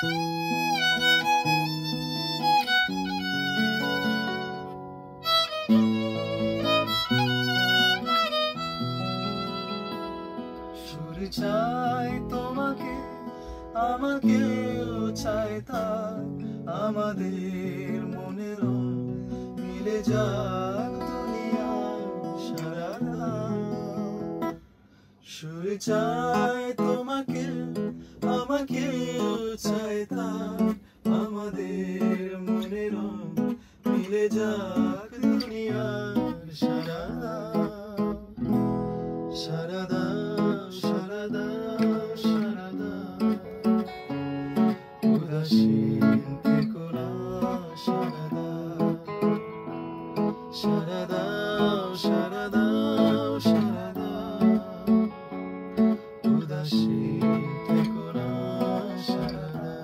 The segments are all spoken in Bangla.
সুর চাই তোমাকে, আমাকেও চাই তাই, আমাদের মনের মিলে যাক দুনিয়া সারা। সুর চাই তোমাকে, আমাকেও চাই তাই, আমাদের মনের মিলে যাক দুনিয়া সারা। সারাদা সারাদা সারাদা, উদাসীন থেকো না সারাদা। সারাদা সারাদা সারাদা, উদাসীন থেকো না সারাদা।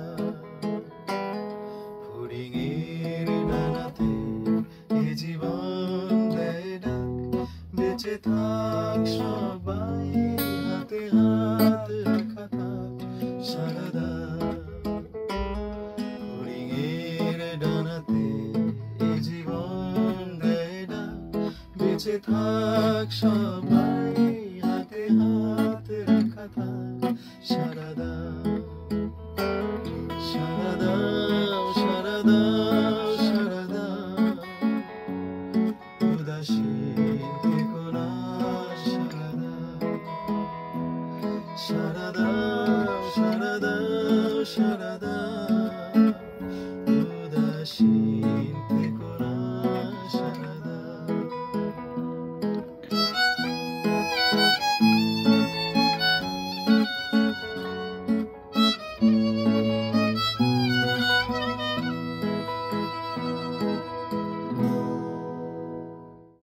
ফড়িংয়ের ডানাতে এ জীবন দেয় ডাক, বেঁচে থাক সবাই, হাতে হাত রাখা থাক সারাদা। ফড়িংয়ের ডানাতে এ জীবন দেয় ডাক, বেঁচে থাক সবাই, হাতে হাত রাখা থাক সারাদা। সারাদা সারাদা সারাদা, উদাসীন থেকো না সারাদা। সারাদা সারাদা সারাদা।